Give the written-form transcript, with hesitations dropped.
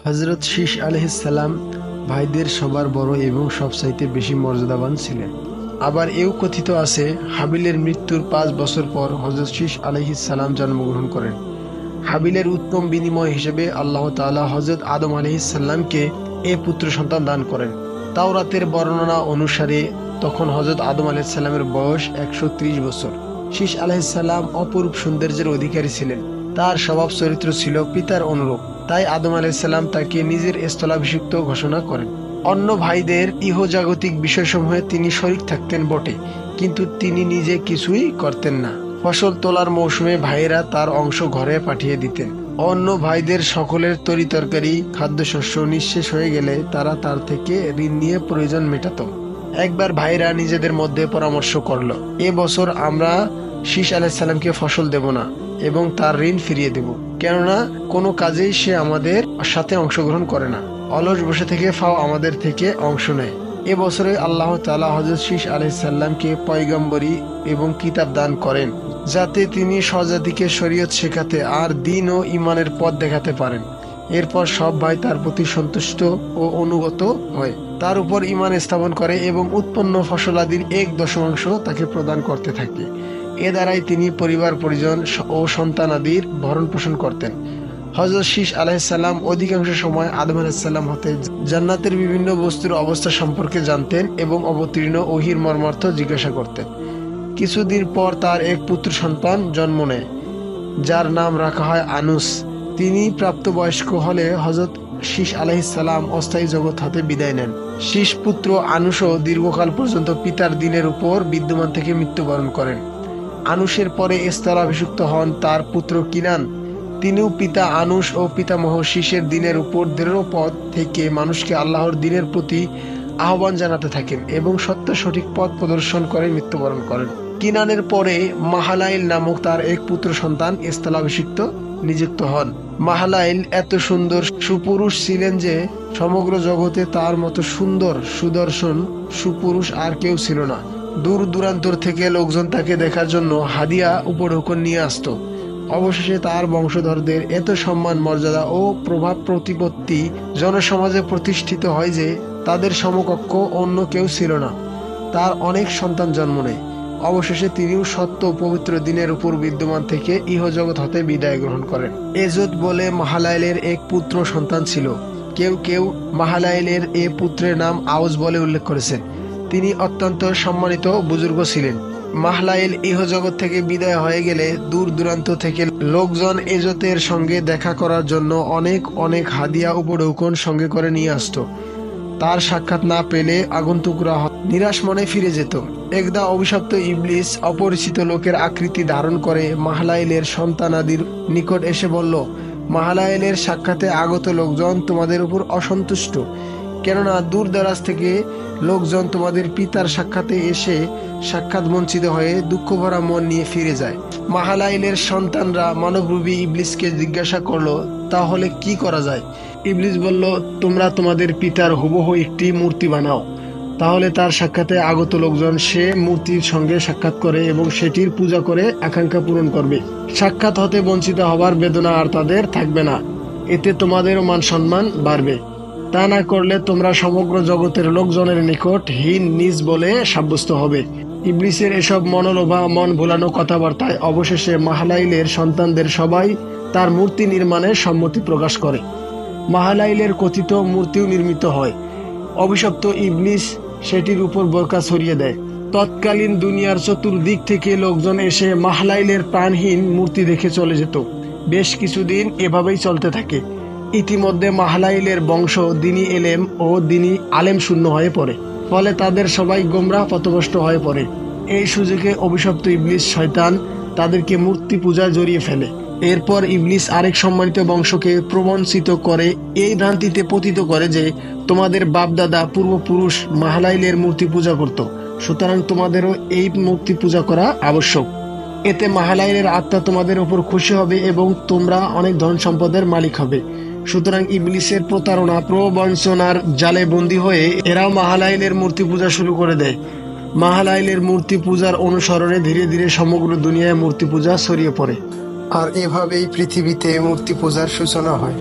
হযরত শীস আলাইহিস সালাম ভাইদের সবার বড় এবং সবচাইতে বেশি মর্যাদাবান ছিলেন। আবার এও কথিত আছে, হাবিলের মৃত্যুর 5 বছর পর হযরত শীস আলাইহিস সালাম জন্মগ্রহণ করেন। হাবিলের উত্তম বিনিময় হিসেবে আল্লাহ তাআলা হযরত আদম আলাইহিস সালামকে এ পুত্র সন্তান দান করেন। তাওরাতের বর্ণনা অনুসারে তখন হযরত আদম আলাইহিস সালামের বয়স 130 বছর। শীস আলাইহিস সালাম অপরূপ সৌন্দর্যের অধিকারী ছিলেন। তার স্বভাব চরিত্র ছিল পিতার অনুরূপ। তাই আদম আলাইহিস সালাম তাকে নিজের স্থলাভিষিক্ত ঘোষণা করেন। অন্য ভাইদের ইহজাগতিক বিষয়সমূহে তিনি শরীক থাকতেন বটে, কিন্তু তিনি নিজে কিছুই করতেন না। ফসল তোলার মৌসুমে ভাইয়েরা তার অংশ ঘরে পাঠিয়ে দিতেন। অন্য ভাইদের সকলের তরিতরকারি খাদ্যশস্য নিঃশেষ হয়ে গেলে তারা তার থেকে ঋণ নিয়ে প্রয়োজন মেটাত। একবার ভাইরা নিজেদের মধ্যে পরামর্শ করল, এ বছর আমরা শীস আলাইহিস সালামকে ফসল দেব না এবং তার ঋণ ফিরিয়ে দেব, কেননা কোনো কাজেই সে আমাদের সাথে অংশগ্রহণ করে না, অলস বসে থেকে ফাও আমাদের থেকে অংশ নেয়। এ বছরে আল্লাহ তাআলা হযরত শীস আলাইহিস সালামকে পয়গম্বরী এবং কিতাব দান করেন, যাতে তিনি স্বজাতিকে শরীয়ত শেখাতে আর দ্বীন ও ঈমানের পথ দেখাতে পারেন। এরপর সব ভাই তার প্রতি সন্তুষ্ট ও অনুগত হয়, তার উপর ঈমান স্থাপন করে এবং উৎপন্ন ফসলাদির 1/10 তাকে প্রদান করতে থাকে। এ দ্বারাই তিনি পরিবার পরিজন ও সন্তানাদির ভরণ পোষণ করতেন। হযরত শীস আলাইহিস সালাম অধিকাংশ সময় আদম আলাইহিস সালাম হতে জান্নাতের বিভিন্ন বস্তুর অবস্থা সম্পর্কে জানতেন এবং অবতীর্ণ ওহীর মর্মার্থ জিজ্ঞাসা করতেন। কিছুদিন পর তার এক পুত্র সন্তান জন্ম নেয়, যার নাম রাখা হয় আনুস। তিনি প্রাপ্তবয়স্ক হলে হযরত শীস আলাইহিস সালাম অস্থায়ী জগৎ হতে বিদায় নেন। শীস পুত্র আনুসও দীর্ঘকাল পর্যন্ত পিতার দিনের উপর বিদ্যমান থেকে মৃত্যুবরণ করেন। আনুসের পরে স্থলাভিষিক্ত হন তার পুত্র কিনান। তিনিও পিতা আনুস ও পিতামহ শীসের দিনের উপর দৃঢ় পথ থেকে মানুষকে আল্লাহর দিনের প্রতি আহ্বান জানাতে থাকেন এবং সত্য সঠিক পথ প্রদর্শন করে মৃত্যুবরণ করেন। কিনানের পরে মাহালাইল নামক তার এক পুত্র সন্তান স্থলাভিষিক্ত নিযুক্ত হন। মাহালাইল এত সুন্দর সুপুরুষ ছিলেন যে সমগ্র জগতে তার মতো সুন্দর সুদর্শন সুপুরুষ আর কেউ ছিল না। দূর দূরান্তর থেকে লোকজন তাকে দেখার জন্য হাদিয়া উপঢৌকন নিয়ে আসতো। অবশেষে তার বংশধরদের এত সম্মান মর্যাদা ও প্রভাব প্রতিপত্তি জনসমাজে প্রতিষ্ঠিত হয় যে তাদের সমকক্ষ অন্য কেউ ছিল না। তার অনেক সন্তান জন্ম নেয়। অবশেষে তিনিও সত্য ও পবিত্র দিনের উপর বিদ্যমান থেকে ইহজগৎ হতে বিদায় গ্রহণ করেন। এজদ বলে মাহালাইলের এক পুত্র সন্তান ছিল। কেউ কেউ মাহালাইলের এ পুত্রের নাম আউস বলে উল্লেখ করেছেন। তিনি অত্যন্ত সম্মানিত বুজুর্গ ছিলেন। মাহলাইল ইহজগৎ থেকে বিদায় হয়ে গেলে দূর দূরান্ত থেকে লোকজন এজতের সঙ্গে দেখা করার জন্য অনেক অনেক হাদিয়া উপঢৌকন সঙ্গে করে নিয়ে আসতো। তার সাক্ষাৎ না পেলে আগন্তুকরা নিরাশ মনে ফিরে যেত। একদা অভিশপ্ত ইবলিস অপরিচিত লোকের আকৃতি ধারণ করে মাহলাইলের সন্তানাদির নিকট এসে বলল, মাহলাইলের সাক্ষাতে আগত লোকজন তোমাদের উপর অসন্তুষ্ট, কেননা দূর দারাজ থেকে লোকজন তোমাদের পিতার সাক্ষাতে এসে সাক্ষাৎ বঞ্চিত হয়ে দুঃখভরা মন নিয়ে ফিরে যায়। মাহালাইলের সন্তানরা মানবরূপী ইবলিসকে জিজ্ঞাসা করলো, তাহলে কি করা যায়? ইবলিস বলল, তোমরা তোমাদের পিতার হুবহু একটি মূর্তি বানাও, তাহলে তার সাক্ষাতে আগত লোকজন সে মূর্তির সঙ্গে সাক্ষাৎ করে এবং সেটির পূজা করে আকাঙ্ক্ষা পূরণ করবে। সাক্ষাৎ হতে বঞ্চিত হবার বেদনা আর তাদের থাকবে না। এতে তোমাদেরও মান সম্মান বাড়বে। তা না করলে তোমরা সমগ্র জগতের লোকজনের নিকট হীন নিজ বলে সাব্যস্ত হবে। ইবলিসের এসব মনোলোভা মন ভোলানো কথাবার্তায় অবশেষে মাহালাইলের সন্তানদের সবাই তার মূর্তি নির্মাণে সম্মতি প্রকাশ করে। মাহালাইলের কথিত মূর্তিও নির্মিত হয়। অভিশপ্ত ইবলিস সেটির উপর বোরকা ছড়িয়ে দেয়। তৎকালীন দুনিয়ার চতুর্দিক থেকে লোকজন এসে মাহলাইলের প্রাণহীন মূর্তি দেখে চলে যেত। বেশ কিছুদিন এভাবেই চলতে থাকে। ইতিমধ্যে মাহলাইলের বংশ দিনী এলেম ও দিনী আলেম শূন্য হয়ে পড়ে। ফলে তাদের সবাই গোমরাহ পথভ্রষ্ট হয়ে পড়ে। এই সুযোগে অভিশপ্ত ইবলিস শয়তান তাদেরকে মূর্তি পূজায় জড়িয়ে ফেলে। এরপর ইবলিস আরেক সম্মানিত বংশকে প্রবঞ্চিত করে এই ভ্রান্তিতে পতিত করে যে তোমাদের বাপদাদা পূর্বপুরুষ মাহলাইলের মূর্তি পূজা করত, সুতরাং তোমাদেরও এই মূর্তি পূজা করা আবশ্যক। এতে মাহলাইলের আত্মা তোমাদের উপর খুশি হবে এবং তোমরা অনেক ধন সম্পদের মালিক হবে। সুতরাং ইবলিসের প্রতারণা প্রবঞ্চনার জালে বন্দী হয়ে এরাও মাহালাইলের মূর্তি পূজা শুরু করে দেয়। মাহালাইলের মূর্তি পূজার অনুসরণে ধীরে ধীরে সমগ্র দুনিয়ায় মূর্তি পূজা ছড়িয়ে পড়ে। আর এভাবেই পৃথিবীতে মূর্তি পূজার সূচনা হয়।